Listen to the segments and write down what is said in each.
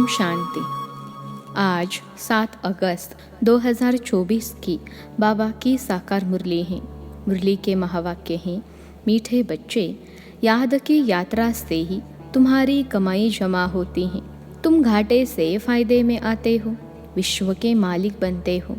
ओम शांति। आज 7 अगस्त 2024 की बाबा की साकार मुरली है। मुरली के महावाक्य हैं, मीठे बच्चे, याद की यात्रा से ही तुम्हारी कमाई जमा होती है। तुम घाटे से फायदे में आते हो, विश्व के मालिक बनते हो।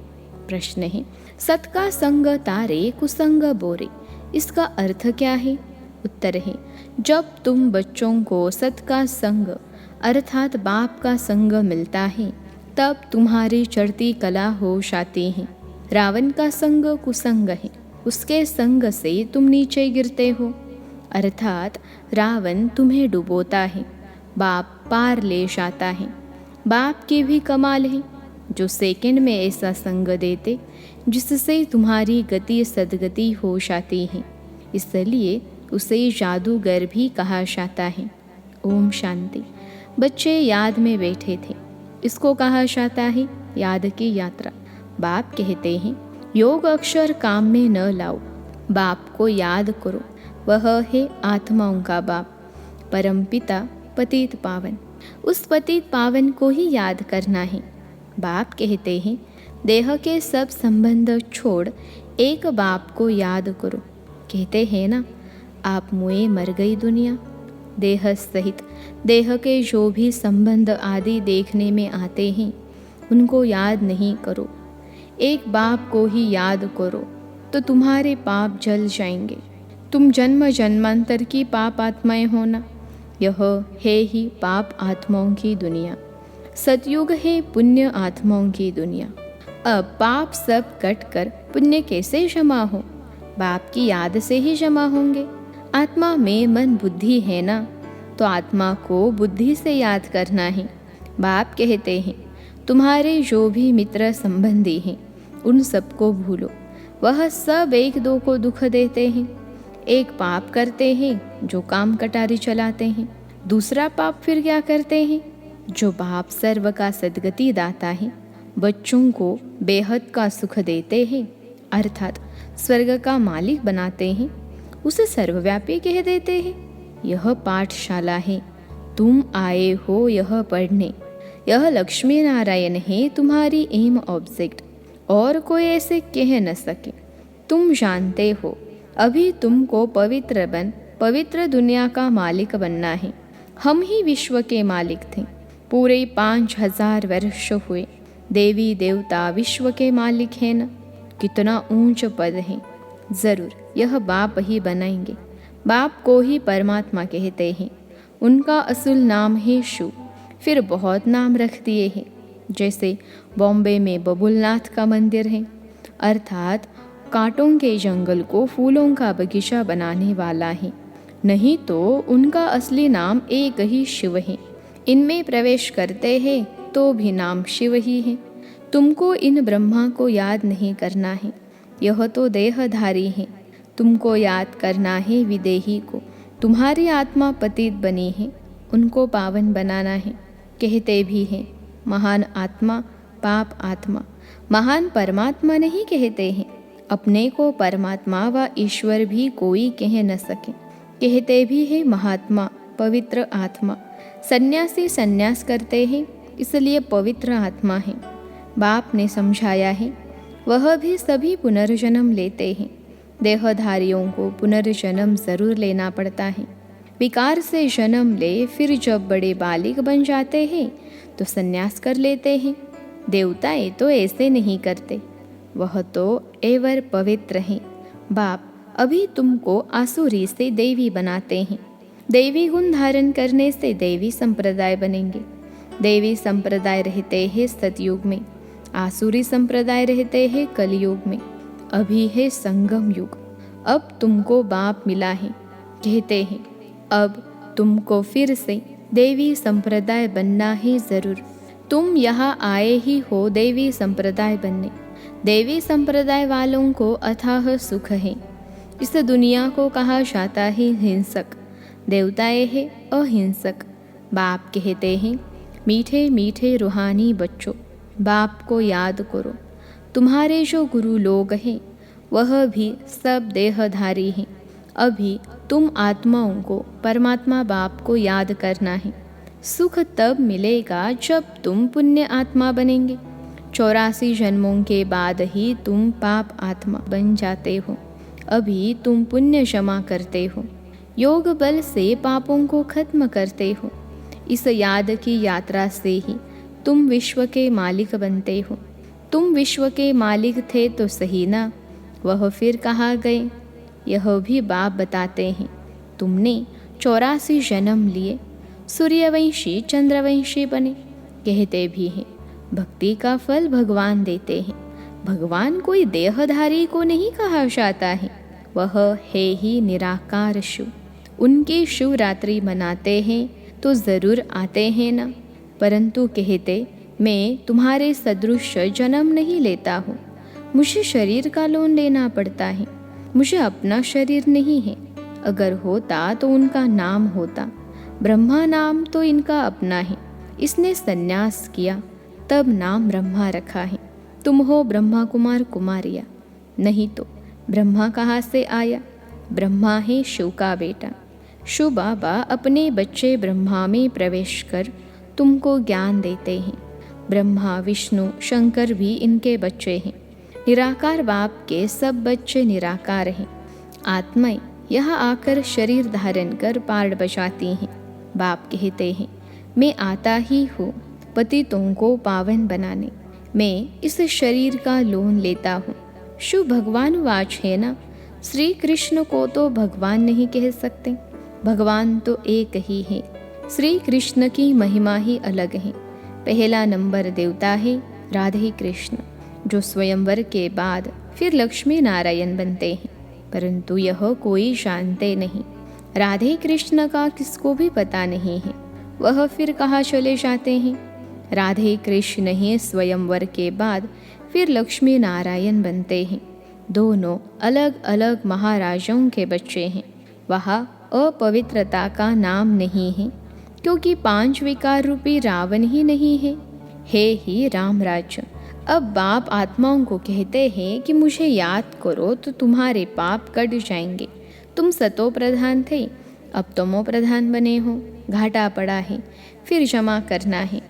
प्रश्न है, सत का संग तारे कुसंग बोरे, इसका अर्थ क्या है? उत्तर है, जब तुम बच्चों को सत का संग अर्थात बाप का संग मिलता है, तब तुम्हारी चढ़ती कला होश आती है। रावण का संग कुसंग है, उसके संग से तुम नीचे गिरते हो, अर्थात रावण तुम्हें डुबोता है, बाप पार ले जाता है। बाप की भी कमाल है, जो सेकंड में ऐसा संग देते जिससे तुम्हारी गति सदगति हो जाती है, इसलिए उसे जादूगर भी कहा जाता है। ओम शांति। बच्चे याद में बैठे थे, इसको कहा जाता है याद की यात्रा। बाप कहते हैं, योग अक्षर काम में न लाओ, बाप को याद करो, वह है आत्माओं का बाप, परम पिता पतित पावन। उस पतित पावन को ही याद करना है। बाप कहते हैं, देह के सब संबंध छोड़ एक बाप को याद करो। कहते हैं ना, आप मुए मर गई दुनिया। देह सहित देह के जो भी संबंध आदि देखने में आते हैं, उनको याद नहीं करो, एक बाप को ही याद करो, तो तुम्हारे पाप जल जाएंगे। तुम जन्म जन्मांतर की पाप आत्माएं हो ना। यह है ही पाप आत्माओं की दुनिया, सतयुग है पुण्य आत्माओं की दुनिया। अब पाप सब कट कर पुण्य कैसे जमा हो? बाप की याद से ही जमा होंगे। आत्मा में मन बुद्धि है ना, तो आत्मा को बुद्धि से याद करना है। बाप कहते हैं, तुम्हारे जो भी मित्र संबंधी हैं, उन सबको भूलो, वह सब एक दो को दुख देते हैं। एक पाप करते हैं जो काम कटारी चलाते हैं, दूसरा पाप फिर क्या करते हैं? जो बाप सर्व का सद्गति दाता है, बच्चों को बेहद का सुख देते हैं, अर्थात स्वर्ग का मालिक बनाते हैं, उसे सर्वव्यापी कह देते हैं। यह पाठशाला है, तुम आए हो यह पढ़ने। यह लक्ष्मी नारायण है तुम्हारी एम ऑब्जेक्ट, और कोई ऐसे कह न सके। तुम जानते हो, अभी तुमको पवित्र बन पवित्र दुनिया का मालिक बनना है। हम ही विश्व के मालिक थे, पूरे 5000 वर्ष हुए। देवी देवता विश्व के मालिक हैं न, कितना ऊंच पद है। जरूर यह बाप ही बनाएंगे। बाप को ही परमात्मा कहते हैं। उनका असल नाम है शिव, फिर बहुत नाम रख दिए हैं। जैसे बॉम्बे में बबुलनाथ का मंदिर है, अर्थात कांटों के जंगल को फूलों का बगीचा बनाने वाला है। नहीं तो उनका असली नाम एक ही शिव है। इनमें प्रवेश करते हैं तो भी नाम शिव ही है। तुमको इन ब्रह्मा को याद नहीं करना है, यह तो देहधारी है। तुमको याद करना है विदेही को। तुम्हारी आत्मा पतित बनी है, उनको पावन बनाना है। कहते भी हैं, महान आत्मा पाप आत्मा। महान परमात्मा नहीं कहते हैं। अपने को परमात्मा व ईश्वर भी कोई कह न सके। कहते भी हैं महात्मा पवित्र आत्मा। सन्यासी सन्यास करते हैं, इसलिए पवित्र आत्मा है। बाप ने समझाया है, वह भी सभी पुनर्जन्म लेते हैं। देहधारियों को पुनर्जन्म जरूर लेना पड़ता है। विकार से जन्म ले, फिर जब बड़े बालिग बन जाते हैं तो सन्यास कर लेते हैं। देवताएं तो ऐसे नहीं करते, वह तो एवर पवित्र हैं। बाप अभी तुमको आसुरी से देवी बनाते हैं। देवी गुण धारण करने से देवी संप्रदाय बनेंगे। देवी संप्रदाय रहते हैं सतयुग में, आसुरी संप्रदाय रहते हैं कलयुग में। अभी है संगम युग। अब तुमको बाप मिला है। कहते हैं, अब तुमको फिर से देवी संप्रदाय बनना ही जरूर। तुम यहाँ आए ही हो देवी संप्रदाय बनने। देवी संप्रदाय वालों को अथाह सुख है। इस दुनिया को कहा जाता है हिंसक, देवताएं है अहिंसक। बाप कहते हैं, मीठे मीठे रूहानी बच्चों, बाप को याद करो। तुम्हारे जो गुरु लोग हैं, वह भी सब देहधारी हैं। अभी तुम आत्माओं को परमात्मा बाप को याद करना है। सुख तब मिलेगा जब तुम पुण्य आत्मा बनेंगे। 84 जन्मों के बाद ही तुम पाप आत्मा बन जाते हो। अभी तुम पुण्य क्षमा करते हो, योग बल से पापों को खत्म करते हो। इस याद की यात्रा से ही तुम विश्व के मालिक बनते हो। तुम विश्व के मालिक थे तो सही ना, वह फिर कहाँ गए? यह भी बाप बताते हैं। तुमने 84 जन्म लिए, सूर्यवंशी चंद्रवंशी बने। कहते भी हैं भक्ति का फल भगवान देते हैं। भगवान कोई देहधारी को नहीं कहा जाता है, वह है ही निराकार शिव। उनकी शिवरात्रि मनाते हैं तो ज़रूर आते हैं ना, परंतु कहते मैं तुम्हारे सदृश जन्म नहीं लेता हूँ। मुझे शरीर का लोन लेना पड़ता है, मुझे अपना शरीर नहीं है। अगर होता तो उनका नाम होता, ब्रह्मा नाम तो इनका अपना है। इसने संन्यास किया तब नाम ब्रह्मा रखा है। तुम हो ब्रह्मा कुमार कुमारिया, नहीं तो ब्रह्मा कहाँ से आया? ब्रह्मा है शिव का बेटा। शिव बाबा अपने बच्चे ब्रह्मा में प्रवेश कर तुमको ज्ञान देते हैं। ब्रह्मा विष्णु शंकर भी इनके बच्चे हैं। निराकार बाप के सब बच्चे निराकार हैं। आत्माएं यहाँ आकर शरीर धारण कर पार्ट बजाती हैं। बाप कहते हैं मैं आता ही हूँ पतितों को पावन बनाने। मैं इस शरीर का लोन लेता हूँ। शिव भगवान वाच है ना, श्री कृष्ण को तो भगवान नहीं कह सकते। भगवान तो एक ही है। श्री कृष्ण की महिमा ही अलग है। पहला नंबर देवता है राधे कृष्ण, जो स्वयंवर के बाद फिर लक्ष्मी नारायण बनते हैं, परंतु यह कोई जानते नहीं। राधे कृष्ण का किसको भी पता नहीं है, वह फिर कहाँ चले जाते हैं। राधे कृष्ण ही स्वयंवर के बाद फिर लक्ष्मी नारायण बनते हैं। दोनों अलग अलग महाराजाओं के बच्चे हैं। वहाँ अपवित्रता का नाम नहीं है, क्योंकि 5 विकार रूपी रावण ही नहीं है ही राम राज्य। अब बाप आत्माओं को कहते हैं कि मुझे याद करो तो तुम्हारे पाप कट जाएंगे। तुम सतो प्रधान थे, अब तमो प्रधान बने हो। घाटा पड़ा है, फिर जमा करना है।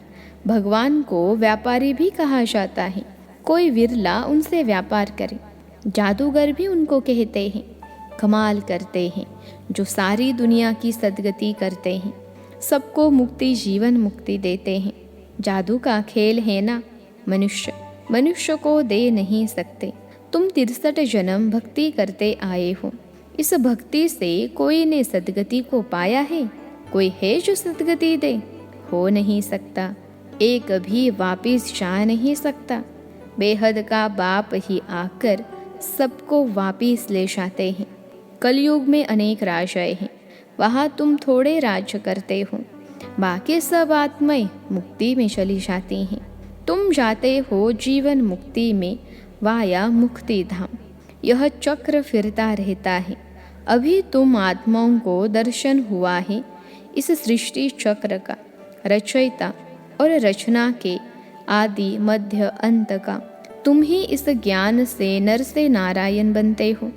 भगवान को व्यापारी भी कहा जाता है। कोई विरला उनसे व्यापार करे। जादूगर भी उनको कहते हैं। कमाल करते हैं जो सारी दुनिया की सदगति करते हैं, सबको मुक्ति जीवन मुक्ति देते हैं। जादू का खेल है ना, मनुष्य को दे नहीं सकते। तुम 63 जन्म भक्ति करते आए हो। इस भक्ति से कोई ने सदगति को पाया है? कोई है जो सदगति दे? हो नहीं सकता। एक भी वापिस जा नहीं सकता। बेहद का बाप ही आकर सबको वापिस ले जाते हैं। कलयुग में अनेक राजाएं हैं, वहाँ तुम थोड़े राज्य करते हो। बाकी सब आत्माएं मुक्ति में चली जाती हैं। तुम जाते हो जीवन मुक्ति में वाया मुक्ति धाम। यह चक्र फिरता रहता है। अभी तुम आत्माओं को दर्शन हुआ है इस सृष्टि चक्र का, रचयिता और रचना के आदि मध्य अंत का। तुम ही इस ज्ञान से नर से नारायण बनते हो।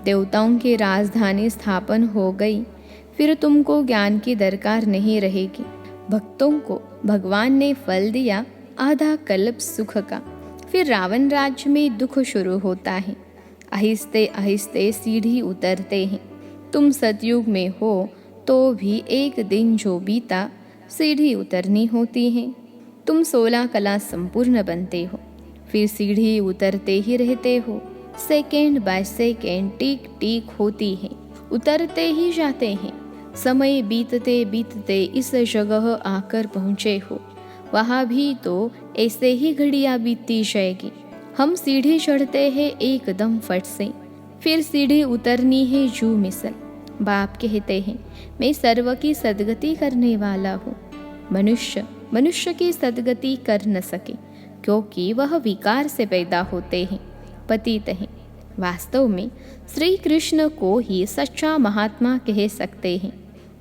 देवताओं की राजधानी स्थापन हो गई, फिर तुमको ज्ञान की दरकार नहीं रहेगी। भक्तों को भगवान ने फल दिया आधा कल्प सुख का, फिर रावण राज्य में दुख शुरू होता है। आहिस्ते आहिस्ते सीढ़ी उतरते हैं। तुम सतयुग में हो तो भी एक दिन जो बीता सीढ़ी उतरनी होती है। तुम 16 कला संपूर्ण बनते हो, फिर सीढ़ी उतरते ही रहते हो। सेकेंड बाय सेकेंड टिक टिक होती है, उतरते ही जाते हैं। समय बीतते बीतते इस जगह आकर पहुँचे हो, वहाँ भी तो ऐसे ही घड़ियाँ बीतती जाएगी। हम सीढ़ी चढ़ते हैं एकदम फट से, फिर सीढ़ी उतरनी है जू मिसल। बाप कहते हैं मैं सर्व की सदगति करने वाला हूँ। मनुष्य की सदगति कर न सके, क्योंकि वह विकार से पैदा होते हैं, पतित हैं। वास्तव में श्री कृष्ण को ही सच्चा महात्मा कह सकते हैं।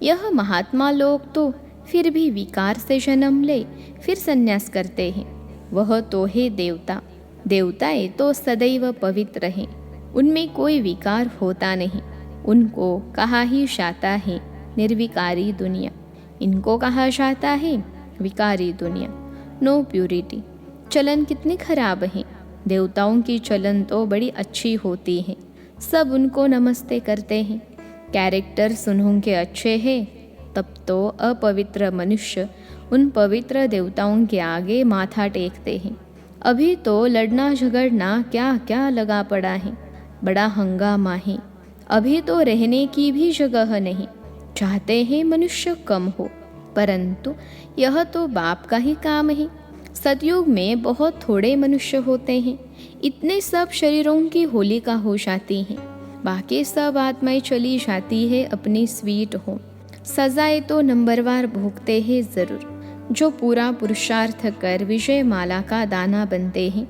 यह महात्मा लोग तो फिर भी विकार से जन्म ले फिर संन्यास करते हैं। वह तो है देवता। देवताएं तो सदैव पवित्र हैं, उनमें कोई विकार होता नहीं। उनको कहा ही जाता है निर्विकारी दुनिया। इनको कहा जाता है विकारी दुनिया, नो प्यूरिटी। चलन कितनी खराब है। देवताओं की चलन तो बड़ी अच्छी होती है, सब उनको नमस्ते करते हैं। कैरेक्टर्स उन्होंने अच्छे हैं, तब तो अपवित्र मनुष्य उन पवित्र देवताओं के आगे माथा टेकते हैं। अभी तो लड़ना झगड़ना क्या क्या लगा पड़ा है, बड़ा हंगामा है। अभी तो रहने की भी जगह नहीं, चाहते हैं मनुष्य कम हो, परंतु यह तो बाप का ही काम है। सतयुग में बहुत थोड़े मनुष्य होते हैं, इतने सब शरीरों की होलिका हो जाती है, बाकी सब आत्माएं चली जाती है अपनी स्वीट होम। सजाएं तो नंबरवार भोगते हैं जरूर। जो पूरा पुरुषार्थ कर विजय माला का दाना बनते हैं,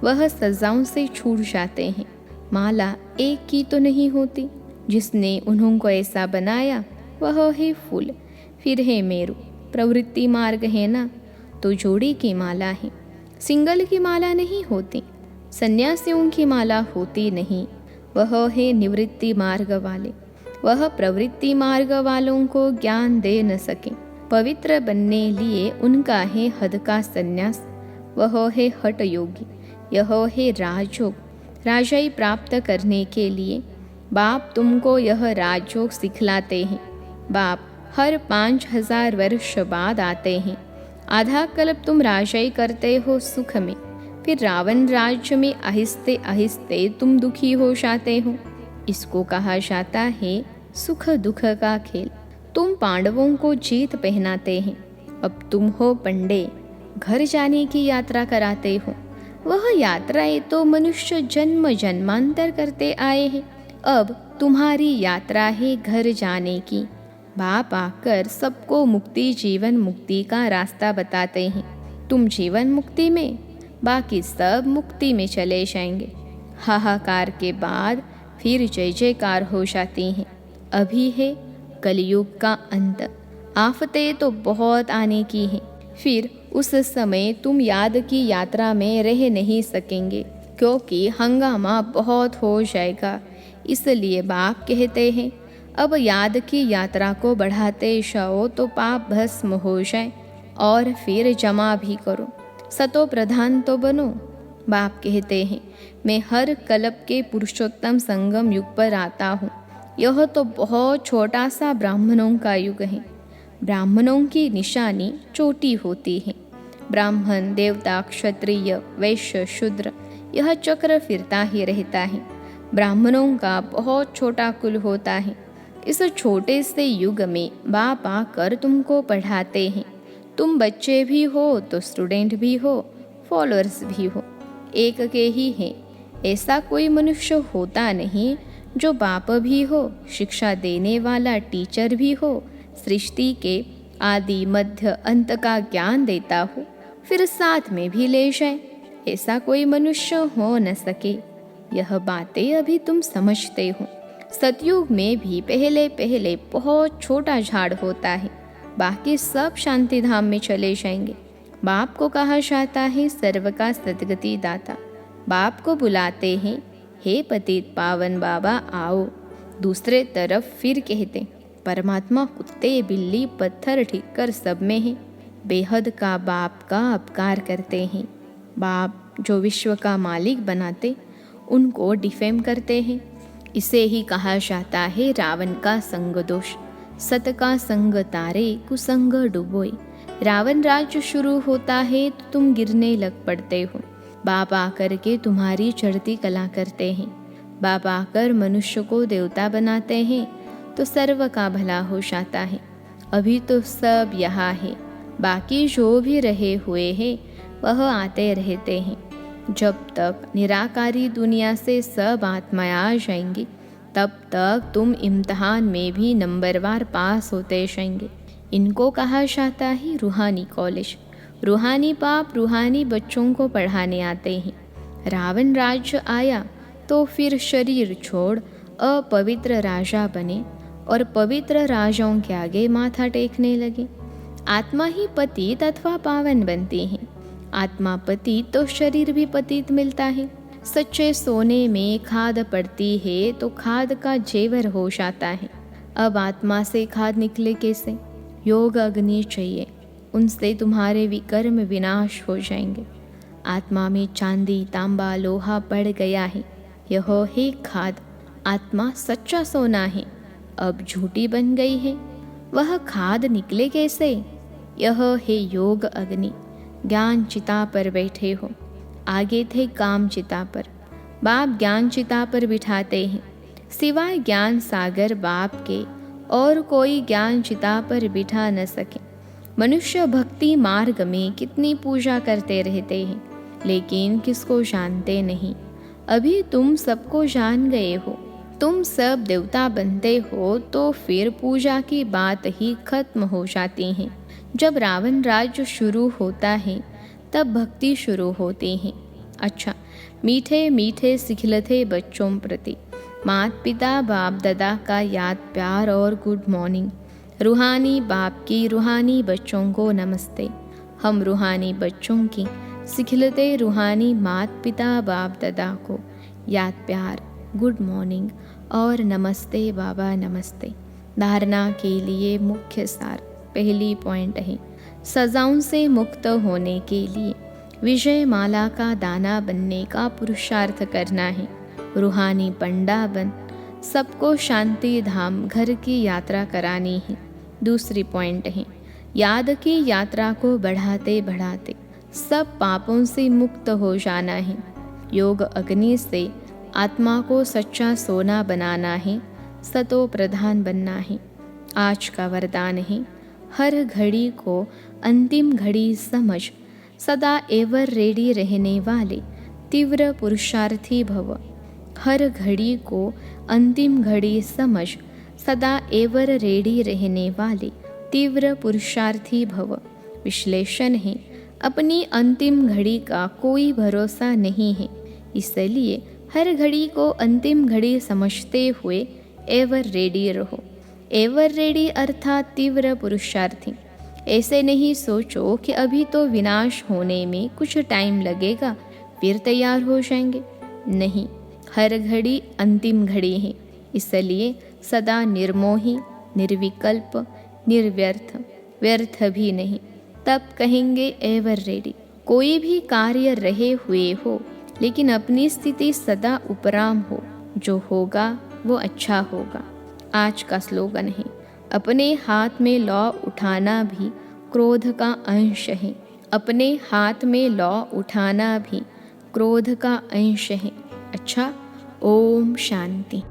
वह सजाओं से छूट जाते हैं। माला एक की तो नहीं होती, जिसने उन्होंने ऐसा बनाया वह है फूल, फिर है मेरू। प्रवृत्ति मार्ग है ना, तो जोड़ी की माला है, सिंगल की माला नहीं होती। सन्यासियों की माला होती नहीं, वह है निवृत्ति मार्ग वाले। वह प्रवृत्ति मार्ग वालों को ज्ञान दे न सके। पवित्र बनने लिए उनका है हद का संन्यास, वह है हठ योगी। यह है राजयोग। राजाई प्राप्त करने के लिए बाप तुमको यह राजयोग सिखलाते हैं। बाप हर 5000 वर्ष बाद आते हैं। आधा कल्प तुम राजाई करते हो सुख में, फिर रावण राज्य में आहिस्ते आहिस्ते तुम दुखी हो जाते हो। इसको कहा जाता है सुख दुख का खेल। तुम पांडवों को जीत पहनाते हैं, अब तुम हो पंडे, घर जाने की यात्रा कराते हो। वह यात्राएं तो मनुष्य जन्म जन्मांतर करते आए हैं, अब तुम्हारी यात्रा है घर जाने की। बाप आकर सबको मुक्ति जीवन मुक्ति का रास्ता बताते हैं। तुम जीवन मुक्ति में, बाकी सब मुक्ति में चले जाएंगे। हाहाकार के बाद फिर जय जयकार हो जाती हैं। अभी है कलयुग का अंत, आफतें तो बहुत आने की हैं। फिर उस समय तुम याद की यात्रा में रह नहीं सकेंगे, क्योंकि हंगामा बहुत हो जाएगा। इसलिए बाप कहते हैं अब याद की यात्रा को बढ़ाते जाओ तो पाप भस्म हो जाए, और फिर जमा भी करो, सतो प्रधान तो बनो। बाप कहते हैं मैं हर कल्प के पुरुषोत्तम संगम युग पर आता हूँ। यह तो बहुत छोटा सा ब्राह्मणों का युग है। ब्राह्मणों की निशानी चोटी होती है। ब्राह्मण देवता क्षत्रिय वैश्य शूद्र, यह चक्र फिरता ही रहता है। ब्राह्मणों का बहुत छोटा कुल होता है। इस छोटे से युग में बाप आकर तुमको पढ़ाते हैं। तुम बच्चे भी हो तो स्टूडेंट भी हो, फॉलोअर्स भी हो, एक के ही हैं। ऐसा कोई मनुष्य होता नहीं जो बाप भी हो, शिक्षा देने वाला टीचर भी हो, सृष्टि के आदि मध्य अंत का ज्ञान देता हो, फिर साथ में भी ले जाए। ऐसा कोई मनुष्य हो न सके। यह बातें अभी तुम समझते हो। सतयुग में भी पहले पहले बहुत छोटा झाड़ होता है, बाकी सब शांति धाम में चले जाएंगे। बाप को कहा जाता है सर्व का सदगति दाता। बाप को बुलाते हैं हे पतित पावन बाबा आओ। दूसरे तरफ फिर कहते परमात्मा कुत्ते बिल्ली पत्थर ठीक कर सब में है। बेहद का बाप का अपकार करते हैं। बाप जो विश्व का मालिक बनाते उनको डिफेम करते हैं। इसे ही कहा जाता है रावण का संग दोष। सत का संग तारे कुसंग डुबोए। रावण राज्य शुरू होता है तो तुम गिरने लग पड़ते हो। बाप आकर के तुम्हारी चढ़ती कला करते हैं। बाप आकर मनुष्य को देवता बनाते हैं तो सर्व का भला हो जाता है। अभी तो सब यहाँ है, बाकी जो भी रहे हुए हैं वह आते रहते हैं। जब तक निराकारी दुनिया से सब आत्माएं आ जाएंगी तब तक तुम इम्तहान में भी नंबरवार पास होते जाएंगे। इनको कहा जाता है रूहानी कॉलेज। रूहानी बाप रूहानी बच्चों को पढ़ाने आते हैं। रावण राज्य आया तो फिर शरीर छोड़ अपवित्र राजा बने और पवित्र राजाओं के आगे माथा टेकने लगे। आत्मा ही पतित अथवा पावन बनती है। आत्मा पतित तो शरीर भी पतित मिलता है। सच्चे सोने में खाद पड़ती है तो खाद का जेवर हो जाता है। अब आत्मा से खाद निकले कैसे? योग अग्नि चाहिए, उनसे तुम्हारे विकर्म विनाश हो जाएंगे। आत्मा में चांदी तांबा लोहा पड़ गया है, यह है खाद। आत्मा सच्चा सोना है, अब झूठी बन गई है, वह खाद निकले कैसे? यह है योग अग्नि। ज्ञान चिता पर बैठे हो, आगे थे काम चिता पर। बाप ज्ञान चिता पर बिठाते हैं, सिवाय ज्ञान सागर बाप के और कोई ज्ञान चिता पर बिठा न सके। मनुष्य भक्ति मार्ग में कितनी पूजा करते रहते हैं, लेकिन किसको जानते नहीं। अभी तुम सबको जान गए हो, तुम सब देवता बनते हो तो फिर पूजा की बात ही खत्म हो जाती है। जब रावण राज्य शुरू होता है तब भक्ति शुरू होती है। अच्छा, मीठे मीठे सिखलते बच्चों प्रति माता पिता बाप दादा का याद प्यार और गुड मॉर्निंग। रूहानी बाप की रूहानी बच्चों को नमस्ते। हम रूहानी बच्चों की सिखलते रूहानी माता पिता बाप दादा को याद प्यार गुड मॉर्निंग और नमस्ते बाबा नमस्ते। धारणा के लिए मुख्य सार पहली पॉइंट है, सजाओं से मुक्त होने के लिए विजय माला का दाना बनने का पुरुषार्थ करना है। रूहानी पंडा बन सबको शांति धाम घर की यात्रा करानी है। दूसरी पॉइंट है, याद की यात्रा को बढ़ाते बढ़ाते सब पापों से मुक्त हो जाना है। योग अग्नि से आत्मा को सच्चा सोना बनाना है, सतो प्रधान बनना है। आज का वरदान है, हर घड़ी को अंतिम घड़ी समझ सदा एवर रेडी रहने वाले तीव्र पुरुषार्थी भव। हर घड़ी को अंतिम घड़ी समझ सदा एवर रेडी रहने वाले तीव्र पुरुषार्थी भव। विश्लेषण है, अपनी अंतिम घड़ी का कोई भरोसा नहीं है, इसलिए हर घड़ी को अंतिम घड़ी समझते हुए एवर रेडी रहो। एवर रेडी अर्थात तीव्र पुरुषार्थी। ऐसे नहीं सोचो कि अभी तो विनाश होने में कुछ टाइम लगेगा फिर तैयार हो जाएंगे। नहीं, हर घड़ी अंतिम घड़ी है, इसलिए सदा निर्मोही निर्विकल्प निर्व्यर्थ, व्यर्थ भी नहीं। तब कहेंगे एवर रेडी। कोई भी कार्य रहे हुए हो, लेकिन अपनी स्थिति सदा उपराम हो, जो होगा वो अच्छा होगा। आज का स्लोगन है, अपने हाथ में लौ उठाना भी क्रोध का अंश है। अपने हाथ में लौ उठाना भी क्रोध का अंश है। अच्छा, ओम शांति।